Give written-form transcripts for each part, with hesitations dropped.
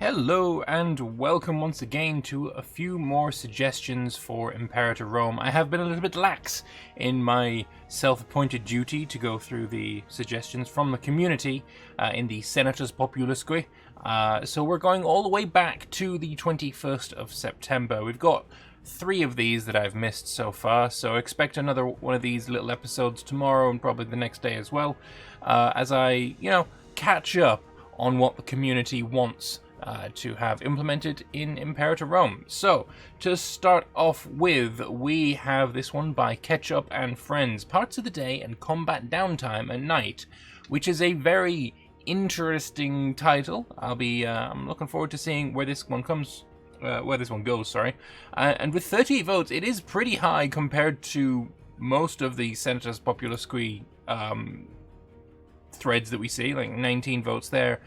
Hello and welcome once again to a few more suggestions for Imperator Rome. I have been a little bit lax in my self-appointed duty to go through the suggestions from the community in the Senatus Populusque. So we're going all the way back to the 21st of September. We've got 3 of these that I've missed so far, so expect another one of these little episodes tomorrow and probably the next day as well, as I, catch up on what the community wants to have implemented in Imperator Rome. So, to start off with, we have this one by Ketchup and Friends, Parts of the Day and Combat Downtime at Night, which is a very interesting title. I'm looking forward to seeing where this one goes, and with 38 votes, it is pretty high compared to most of the Senatus Populusque threads that we see, like 19 votes there,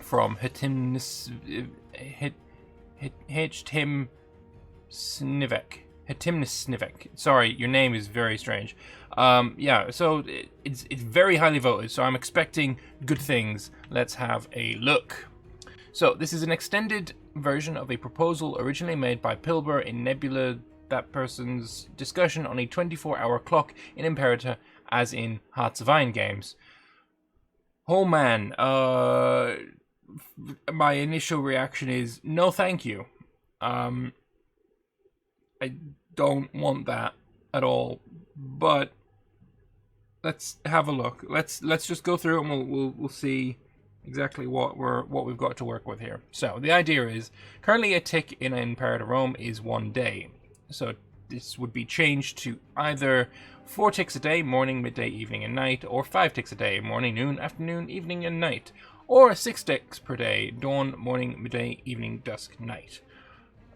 from Hitimnisnivek. Sorry, your name is very strange. So it's very highly voted, so I'm expecting good things. Let's have a look. So this is an extended version of a proposal originally made by Pilber in Nebula, that person's discussion on a 24-hour clock in Imperator, as in Hearts of Iron games. Oh man, my initial reaction is no thank you. I don't want that at all, but let's have a look. Let's just go through and we'll see exactly what we've got to work with here. So the idea is currently a tick in Imperator Rome is 1 day. So this would be changed to either 4 ticks a day, morning, midday, evening, and night, or 5 ticks a day, morning, noon, afternoon, evening, and night, or 6 ticks per day, dawn, morning, midday, evening, dusk, night.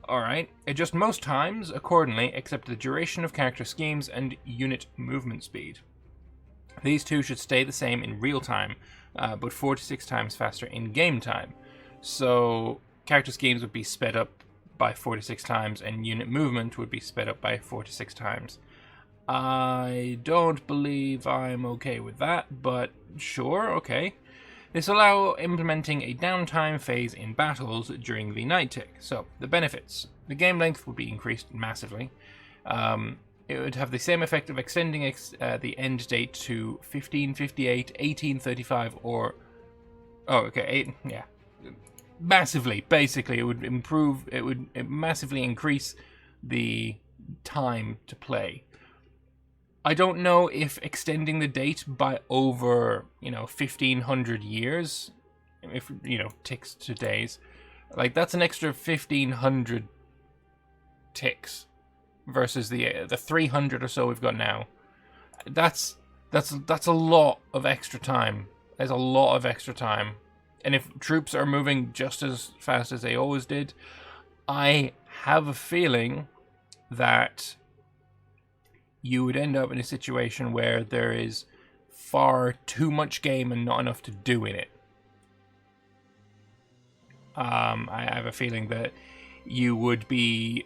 Alright, adjust most times accordingly, except the duration of character schemes and unit movement speed. These two should stay the same in real time, but 4 to 6 times faster in game time. So character schemes would be sped up by 4 to 6 times, and unit movement would be sped up by 4 to 6 times. I don't believe I'm okay with that, but sure, okay. This will allow implementing a downtime phase in battles during the night tick. So, the benefits. The game length would be increased massively. It would have the same effect of extending the end date to 1558, 1835, or... Oh, okay, massively, basically. It would massively increase the time to play. I don't know if extending the date by over, 1,500 years, if, ticks to days, like, that's an extra 1,500 ticks versus the 300 or so we've got now. That's a lot of extra time. There's a lot of extra time. And if troops are moving just as fast as they always did, I have a feeling that you would end up in a situation where there is far too much game and not enough to do in it. I have a feeling that you would be,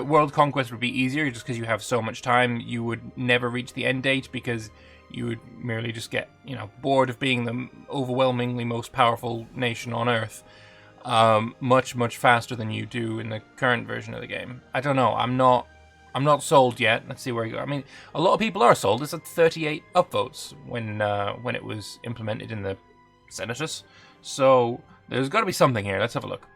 world conquest would be easier just because you have so much time. You would never reach the end date because you would merely just get, bored of being the overwhelmingly most powerful nation on Earth much, much faster than you do in the current version of the game. I don't know. I'm not sold yet. Let's see where we go. I mean, a lot of people are sold. It's at 38 upvotes when it was implemented in the Senatus. So there's got to be something here. Let's have a look.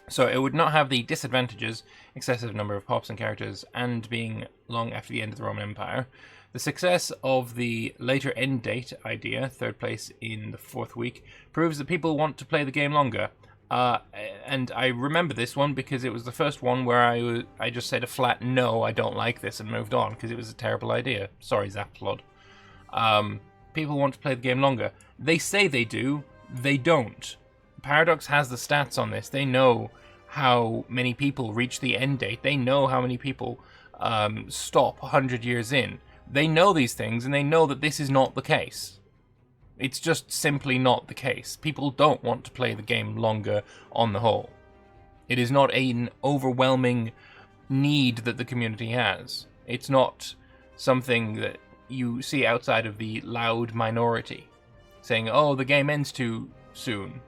So it would not have the disadvantages, excessive number of pops and characters, and being long after the end of the Roman Empire. The success of the later end date idea, 3rd place in the 4th week, proves that people want to play the game longer. And I remember this one because it was the first one where I just said a flat no, I don't like this, and moved on because it was a terrible idea. Sorry, Zaplod. People want to play the game longer. They say they do, they don't. Paradox has the stats on this. They know how many people reach the end date. They know how many people stop 100 years in. They know these things, and they know that this is not the case. It's just simply not the case. People don't want to play the game longer on the whole. It is not an overwhelming need that the community has. It's not something that you see outside of the loud minority saying, oh, the game ends too soon.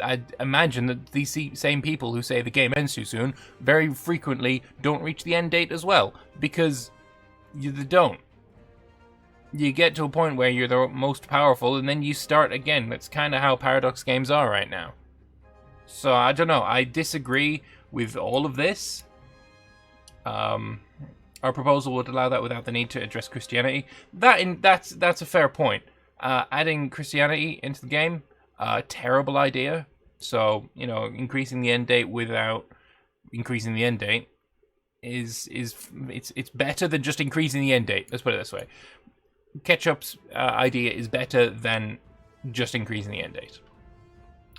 I imagine that these same people who say the game ends too soon very frequently don't reach the end date as well, because they don't. You get to a point where you're the most powerful, and then you start again. That's kind of how Paradox games are right now. So, I don't know. I disagree with all of this. Our proposal would allow that without the need to address Christianity. That's a fair point. Adding Christianity into the game, terrible idea. So, increasing the end date without increasing the end date it's better than just increasing the end date. Let's put it this way. Ketchup's idea is better than just increasing the end date.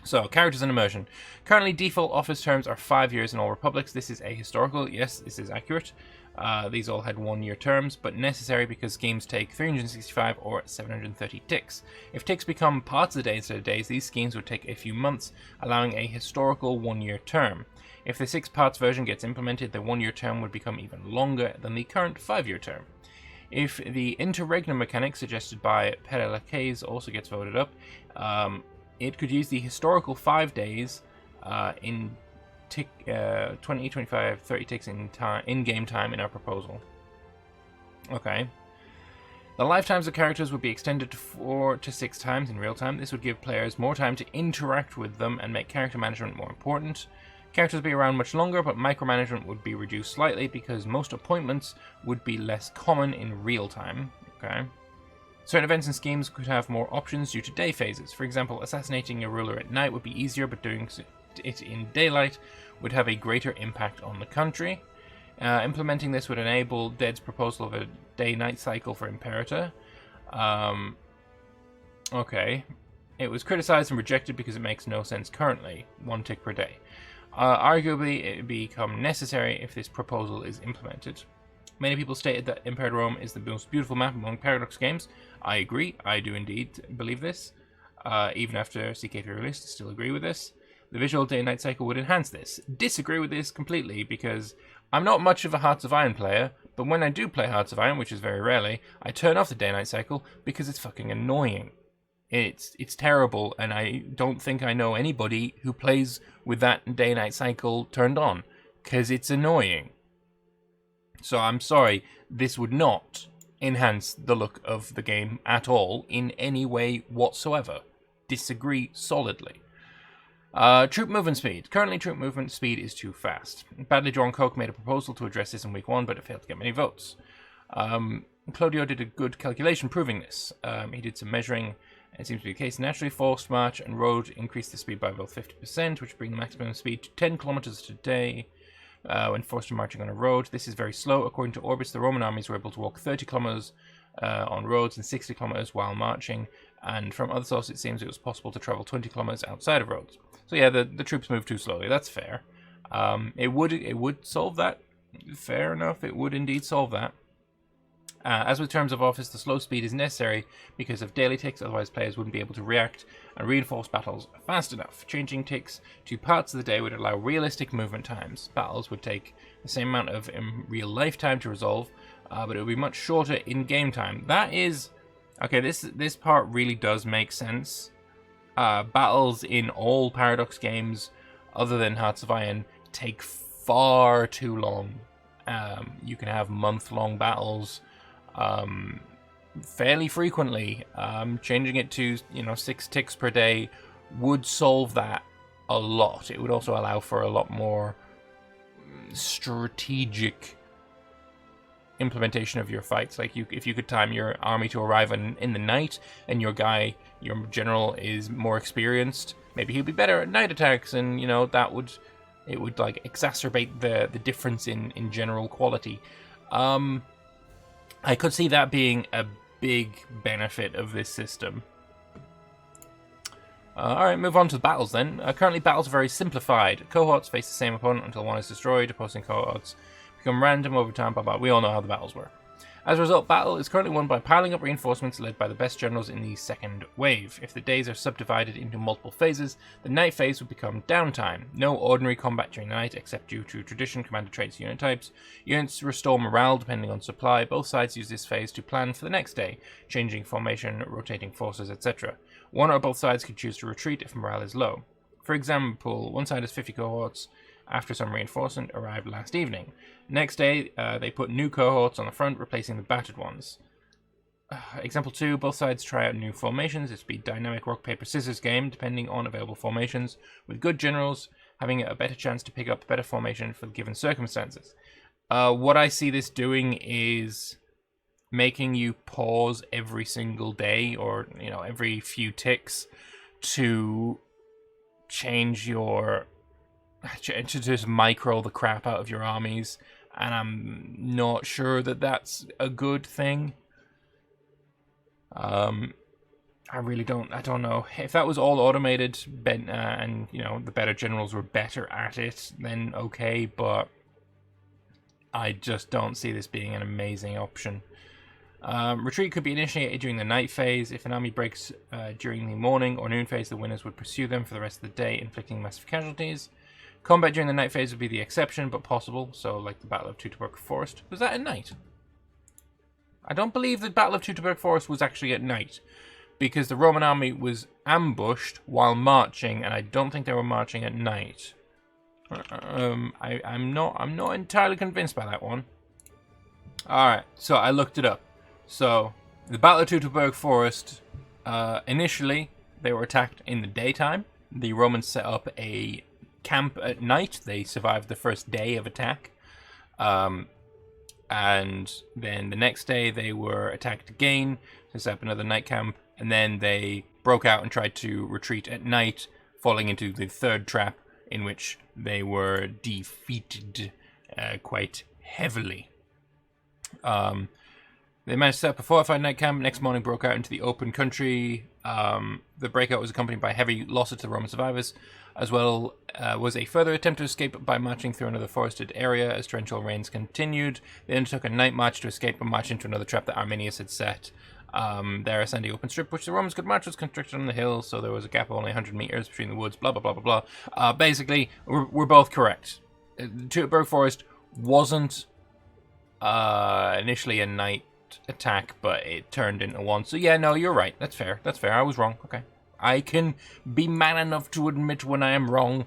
So, characters and immersion. Currently, default office terms are 5 years in all republics. This is ahistorical. Yes, this is accurate. These all had 1-year terms, but necessary because schemes take 365 or 730 ticks. If ticks become parts of the day instead of days, these schemes would take a few months, allowing a historical 1-year term. If the 6 parts version gets implemented, the 1-year term would become even longer than the current 5-year term. If the interregnum mechanic suggested by Perelaques also gets voted up, it could use the historical 5 days in 20, 25, 30 ticks in game time in our proposal. Okay. The lifetimes of characters would be extended to 4 to 6 times in real time. This would give players more time to interact with them and make character management more important. Characters would be around much longer, but micromanagement would be reduced slightly because most appointments would be less common in real time. Okay. Certain events and schemes could have more options due to day phases. For example, assassinating a ruler at night would be easier, but doing it in daylight would have a greater impact on the country. Implementing this would enable Dead's proposal of a day-night cycle for Imperator. Okay. It was criticized and rejected because it makes no sense currently. 1 tick per day. Arguably, it would become necessary if this proposal is implemented. Many people stated that Imperator Rome is the most beautiful map among Paradox games. I agree. I do indeed believe this. Even after CK3 released, I still agree with this. The visual day-night cycle would enhance this. Disagree with this completely because I'm not much of a Hearts of Iron player, but when I do play Hearts of Iron, which is very rarely, I turn off the day-night cycle because it's fucking annoying. It's terrible, and I don't think I know anybody who plays with that day-night cycle turned on, because it's annoying. So I'm sorry, this would not enhance the look of the game at all in any way whatsoever. Disagree solidly. Troop movement speed. Currently, troop movement speed is too fast. Badly Drawn Coke made a proposal to address this in week 1, but it failed to get many votes. Claudio did a good calculation proving this. He did some measuring. It seems to be the case. Naturally, forced march and road increased the speed by about 50%, which bring the maximum speed to 10 kilometers a day when forced to marching on a road. This is very slow. According to Orbis, the Roman armies were able to walk 30 kilometers on roads and 60 kilometers while marching. And from other sources, it seems it was possible to travel 20 kilometers outside of roads. So yeah, the troops move too slowly. That's fair. It would solve that. Fair enough. It would indeed solve that. As with terms of office, the slow speed is necessary because of daily ticks, otherwise players wouldn't be able to react and reinforce battles fast enough. Changing ticks to parts of the day would allow realistic movement times. Battles would take the same amount of real-life time to resolve, but it would be much shorter in-game time. That is... Okay, this part really does make sense. Battles in all Paradox games, other than Hearts of Iron, take far too long. You can have month-long battles fairly frequently. Changing it to 6 ticks per day would solve that a lot. It would also allow for a lot more strategic implementation of your fights. Like if you could time your army to arrive in the night, and your general is more experienced, maybe he'd be better at night attacks, and it would like exacerbate the difference in general quality. I could see that being a big benefit of this system. Alright, move on to the battles then. Currently, battles are very simplified. Cohorts face the same opponent until one is destroyed. Opposing cohorts become random over time, blah blah. We all know how the battles work. As a result, battle is currently won by piling up reinforcements led by the best generals in the second wave. If the days are subdivided into multiple phases, the night phase would become downtime. No ordinary combat during the night, except due to tradition, commander traits, unit types. Units restore morale depending on supply. Both sides use this phase to plan for the next day, changing formation, rotating forces, etc. One or both sides could choose to retreat if morale is low. For example, one side has 50 cohorts after some reinforcement arrived last evening. Next day, they put new cohorts on the front, replacing the battered ones. Example 2, both sides try out new formations. It's be dynamic rock, paper, scissors game, depending on available formations, with good generals having a better chance to pick up a better formation for the given circumstances. What I see this doing is making you pause every single day, or, you know, every few ticks to change your... to just micro the crap out of your armies, and I'm not sure that that's a good thing. I really don't know. If that was all automated, and, you know, the better generals were better at it, then okay, but I just don't see this being an amazing option. Retreat could be initiated during the night phase. If an army breaks during the morning or noon phase, the winners would pursue them for the rest of the day, inflicting massive casualties. Combat during the night phase would be the exception, but possible, so like the Battle of Teutoburg Forest. Was that at night? I don't believe the Battle of Teutoburg Forest was actually at night, because the Roman army was ambushed while marching, and I don't think they were marching at night. I'm not entirely convinced by that one. Alright, so I looked it up. So, the Battle of Teutoburg Forest, initially, they were attacked in the daytime. The Romans set up a camp at night. They survived the first day of attack. And then the next day, they were attacked again to set up another night camp. And then they broke out and tried to retreat at night, falling into the third trap, in which they were defeated quite heavily. They managed to set up a fortified night camp. Next morning, broke out into the open country. The breakout was accompanied by heavy losses to the Roman survivors, as well was a further attempt to escape by marching through another forested area as torrential rains continued. They undertook a night march to escape and march into another trap that Arminius had set. There, a sandy open strip which the Romans could march was constructed on the hill, so there was a gap of only 100 meters between the woods, blah, blah, blah, blah, blah. Basically, we're both correct. Teutoburg Forest wasn't initially a night attack, but it turned into one. So yeah, no, you're right. That's fair. That's fair. I was wrong. Okay. I can be man enough to admit when I am wrong.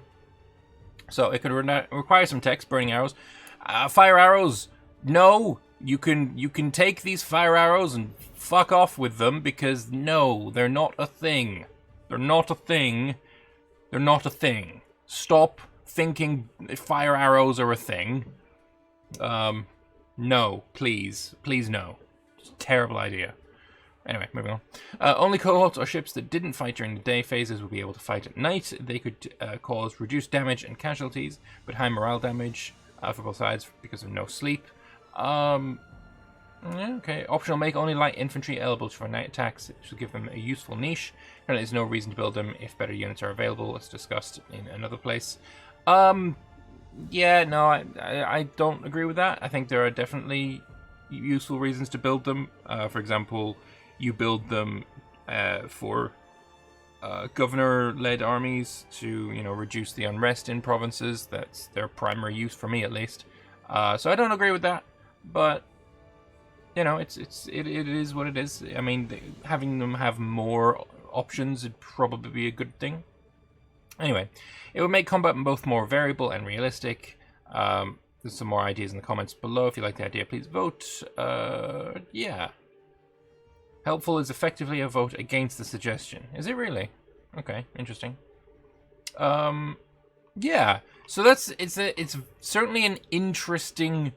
So it could require some text, burning arrows. Fire arrows. No, you can take these fire arrows and fuck off with them, because no, they're not a thing. They're not a thing. They're not a thing. Stop thinking fire arrows are a thing. No, please. Please no. It's a terrible idea. Anyway, moving on. Only cohorts or ships that didn't fight during the day phases would be able to fight at night. They could cause reduced damage and casualties, but high morale damage for both sides because of no sleep. Okay. Optional, make only light infantry eligible for night attacks. It should give them a useful niche. And there's no reason to build them if better units are available, as discussed in another place. Yeah, no, I don't agree with that. I think there are definitely useful reasons to build them. For example, you build them for governor-led armies to, you know, reduce the unrest in provinces. That's their primary use, for me at least. So I don't agree with that, but you know, it is what it is. I mean, having them have more options would probably be a good thing. Anyway, it would make combat both more variable and realistic. There's some more ideas in the comments below. If you like the idea, please vote. Yeah. Helpful is effectively a vote against the suggestion. Is it really? Okay, interesting. Yeah. So it's certainly an interesting.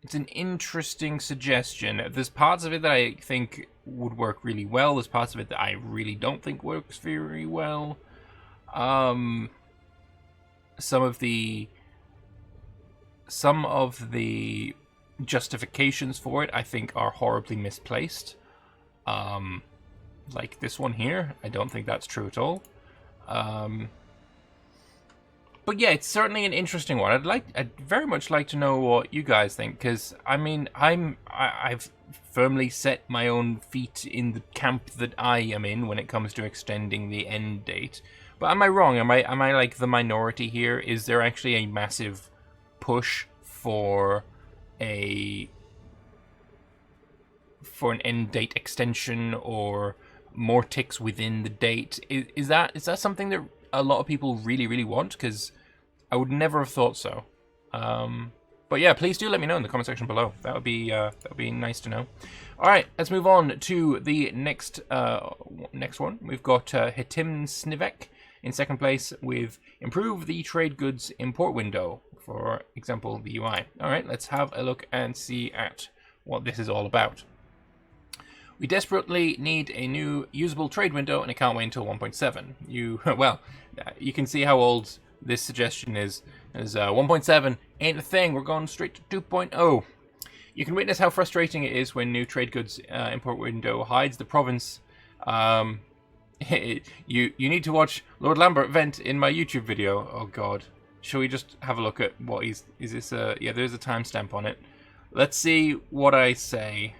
It's an interesting suggestion. There's parts of it that I think would work really well. There's parts of it that I really don't think works very well. Some of the justifications for it, I think, are horribly misplaced. Like this one here, I don't think that's true at all. But yeah, it's certainly an interesting one. I'd very much like to know what you guys think, because I mean, I've firmly set my own feet in the camp that I am in when it comes to extending the end date. But am I wrong? Am I like the minority here? Is there actually a massive push for an end date extension or more ticks within the date? Is that something that a lot of people really, really want, because I would never have thought so. But yeah, please do let me know in the comment section below. That would be nice to know. All right, let's move on to the next one. We've got Hitim Snivek in second place with improve the trade goods import window. For example, the UI. All right, let's have a look and see at what this is all about. We desperately need a new usable trade window, and it can't wait until 1.7. Well, you can see how old this suggestion is. As 1.7 ain't a thing. We're going straight to 2.0. You can witness how frustrating it is when new trade goods import window hides the province. You need to watch Lord Lambert vent in my YouTube video. Oh God. Shall we just have a look at what is this? Yeah, there's a timestamp on it. Let's see what I say.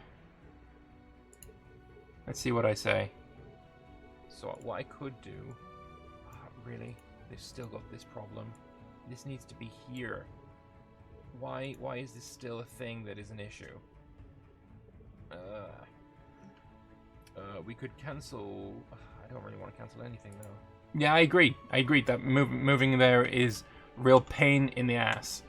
Let's see what I say. So what I could do... really? They've still got this problem. This needs to be here. Why is this still a thing that is an issue? We could cancel... I don't really want to cancel anything though. Yeah, I agree. I agree that moving there is real pain in the ass.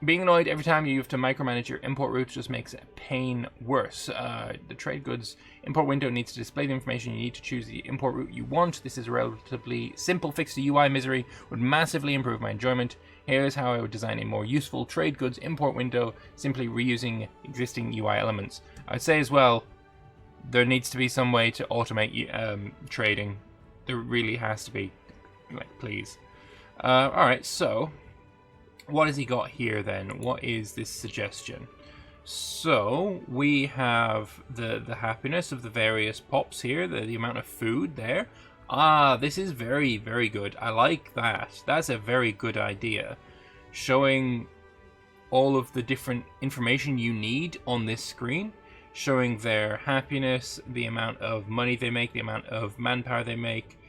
Being annoyed every time you have to micromanage your import routes just makes pain worse. The trade goods import window needs to display the information you need to choose the import route you want. This is a relatively simple fix to UI misery, would massively improve my enjoyment. Here's how I would design a more useful trade goods import window, simply reusing existing UI elements. I'd say as well, there needs to be some way to automate trading. There really has to be. Like, please. Alright, so... what has he got here then? What is this suggestion? So we have the happiness of the various pops here, the amount of food there. Ah, this is very, very good. I like that. That's a very good idea. Showing all of the different information you need on this screen. Showing their happiness, the amount of money they make, the amount of manpower they make.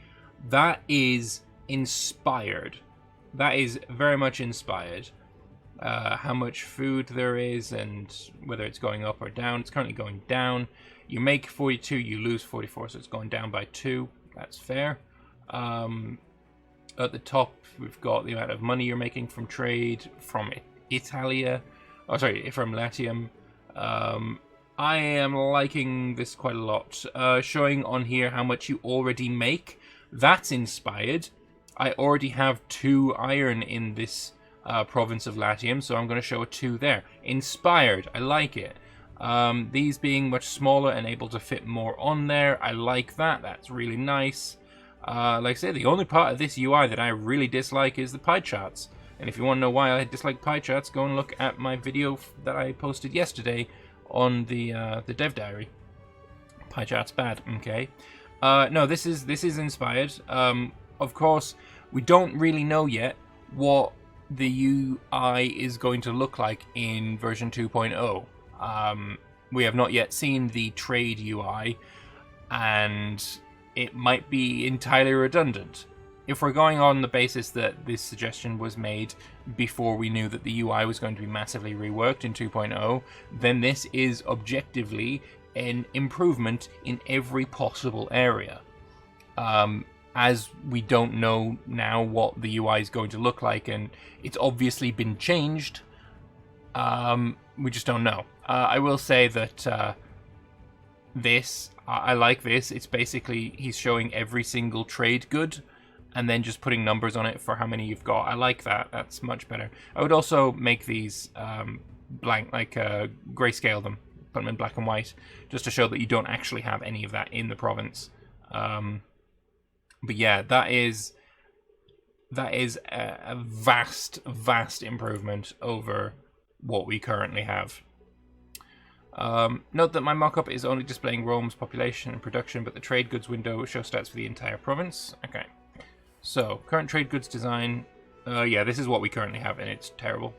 That is inspired. That is very much inspired. How much food there is and whether it's going up or down. It's currently going down. You make 42, you lose 44, so it's going down by 2. That's fair. At the top, we've got the amount of money you're making from trade from Italia. Oh, sorry, from Latium. I am liking this quite a lot. Showing on here how much you already make. That's inspired. I already have 2 iron in this province of Latium, so I'm going to show a 2 there. Inspired. I like it. These being much smaller and able to fit more on there. I like that. That's really nice. Like I say, the only part of this UI that I really dislike is the pie charts. And if you want to know why I dislike pie charts, go and look at my video that I posted yesterday on the dev diary. Pie charts bad. Okay. No, this is inspired. Of course, we don't really know yet what the UI is going to look like in version 2.0. We have not yet seen the trade UI, and it might be entirely redundant. If we're going on the basis that this suggestion was made before we knew that the UI was going to be massively reworked in 2.0, then this is objectively an improvement in every possible area. As we don't know now what the UI is going to look like, and it's obviously been changed, we just don't know. I will say that I like this. It's basically, he's showing every single trade good, and then just putting numbers on it for how many you've got. I like that. That's much better. I would also make these blank, like grayscale them, put them in black and white, just to show that you don't actually have any of that in the province. But yeah, that is a vast, vast improvement over what we currently have. Note that my mockup is only displaying Rome's population and production, but the trade goods window shows stats for the entire province. Okay, so current trade goods design. Yeah, this is what we currently have, and it's terrible.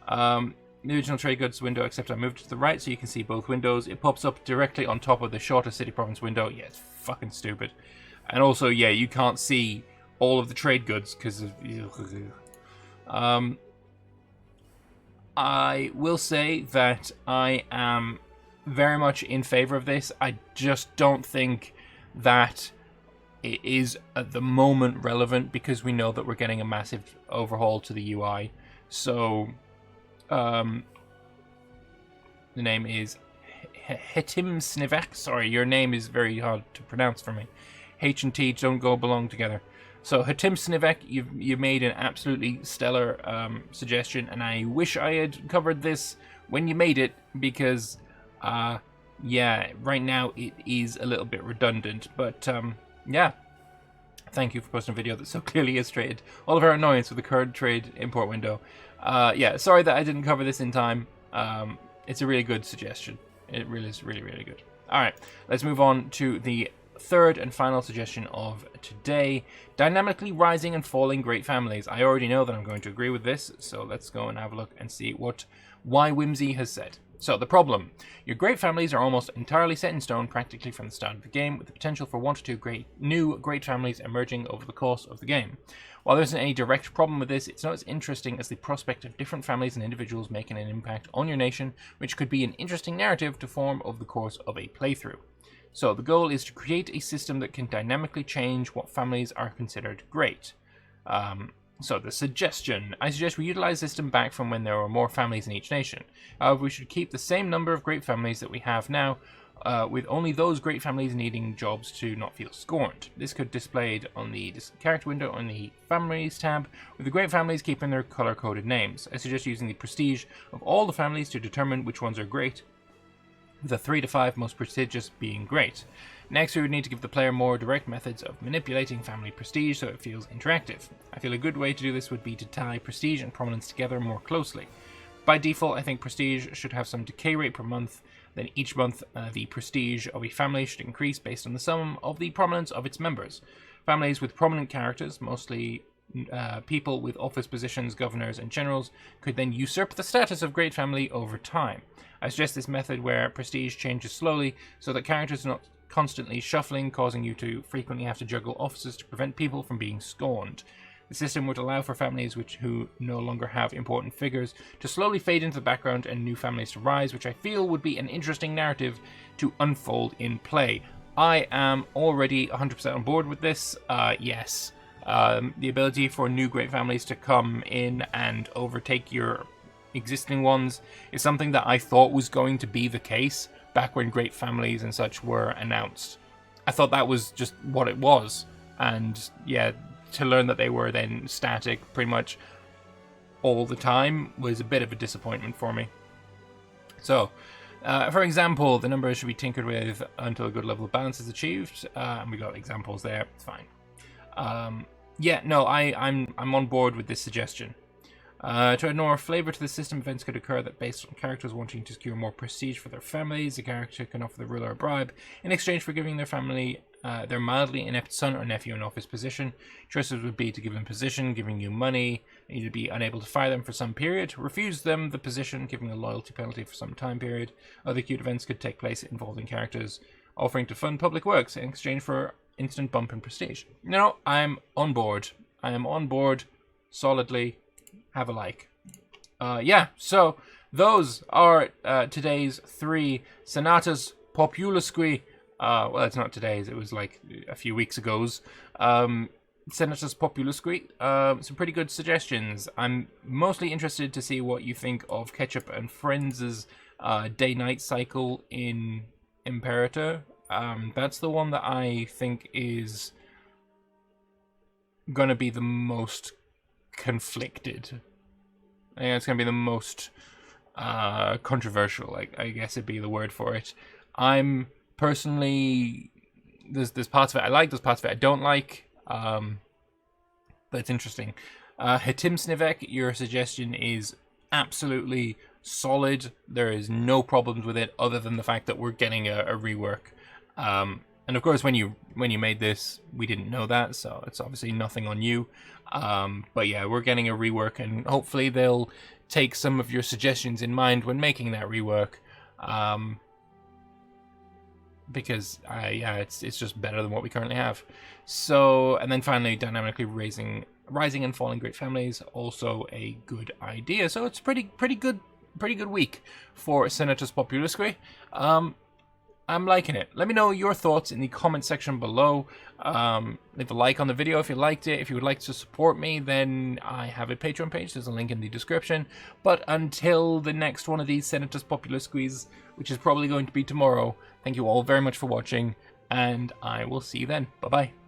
The original trade goods window, except I moved it to the right so you can see both windows. It pops up directly on top of the shorter city province window. Yeah, it's fucking stupid. And also, yeah, you can't see all of the trade goods because of... I will say that I am very much in favor of this. I just don't think that it is at the moment relevant because we know that we're getting a massive overhaul to the UI. So, the name is Hetim Snivek. Sorry, your name is very hard to pronounce for me. H and T don't belong together. So Hetim Snivek, you've made an absolutely stellar suggestion, and I wish I had covered this when you made it because, yeah, right now it is a little bit redundant. But yeah, thank you for posting a video that so clearly illustrated all of our annoyance with the current trade import window. Yeah, sorry that I didn't cover this in time. It's a really good suggestion. It really is really good. All right, let's move on to the third and final suggestion of today: dynamically rising and falling great families. I already know that I'm going to agree with this, so let's go and have a look and see why Whimsy has said. So the problem: your great families are almost entirely set in stone practically from the start of the game, with the potential for 1 to 2 new great families emerging over the course of the game. While there isn't any direct problem with this, it's not as interesting as the prospect of different families and individuals making an impact on your nation, which could be an interesting narrative to form over the course of a playthrough. So the goal is to create a system that can dynamically change what families are considered great. So the suggestion: I suggest we utilize the system back from when there were more families in each nation. However, we should keep the same number of great families that we have now, with only those great families needing jobs to not feel scorned. This could be displayed on the character window on the Families tab, with the great families keeping their color-coded names. I suggest using the prestige of all the families to determine which ones are great, the 3 to 5 most prestigious being great. Next, we would need to give the player more direct methods of manipulating family prestige so it feels interactive. I feel a good way to do this would be to tie prestige and prominence together more closely. By default, I think prestige should have some decay rate per month. Then each month, the prestige of a family should increase based on the sum of the prominence of its members. Families with prominent characters, mostly people with office positions, governors, and generals, could then usurp the status of great family over time. I suggest this method where prestige changes slowly so that characters are not constantly shuffling, causing you to frequently have to juggle offices to prevent people from being scorned. The system would allow for families who no longer have important figures to slowly fade into the background and new families to rise, which I feel would be an interesting narrative to unfold in play. I am already 100% on board with this. Yes. The ability for new great families to come in and overtake your existing ones is something that I thought was going to be the case back when great families and such were announced. I thought that was just what it was, and yeah, to learn that they were then static pretty much all the time was a bit of a disappointment for me. So, for example, the numbers should be tinkered with until a good level of balance is achieved, and we got examples there. It's fine. Yeah, no, I'm on board with this suggestion. To add more flavor to the system, events could occur that, based on characters wanting to secure more prestige for their families, the character can offer the ruler a bribe in exchange for giving their family their mildly inept son or nephew in office position. Choices would be to give them position, giving you money, either be unable to fire them for some period, refuse them the position, giving a loyalty penalty for some time period. Other cute events could take place involving characters offering to fund public works in exchange for instant bump in prestige. No, I'm on board. I am on board solidly. Have a like. Yeah, so those are today's 3 Senatus Populusque. Well, it's not today's, it was like a few weeks ago's. Senatus Populusque. Some pretty good suggestions. I'm mostly interested to see what you think of Ketchup and Friends' day-night cycle in Imperator. That's the one that I think is going to be the most conflicted. I think it's going to be the most controversial, I guess it'd be the word for it. I'm personally, there's parts of it I like, there's parts of it I don't like, but it's interesting. Hetim Snivek, your suggestion is absolutely solid. There is no problems with it other than the fact that we're getting a rework. And of course, when you made this, we didn't know that, so it's obviously nothing on you. But yeah, we're getting a rework, and hopefully they'll take some of your suggestions in mind when making that rework. Because yeah, it's just better than what we currently have. So, and then finally, dynamically rising and falling great families, also a good idea. So it's pretty good week for Senatus Populusque. I'm liking it. Let me know your thoughts in the comment section below. Leave a like on the video if you liked it. If you would like to support me, then I have a Patreon page. There's a link in the description. But until the next one of these Senatus Populusque, which is probably going to be tomorrow, thank you all very much for watching, and I will see you then. Bye-bye.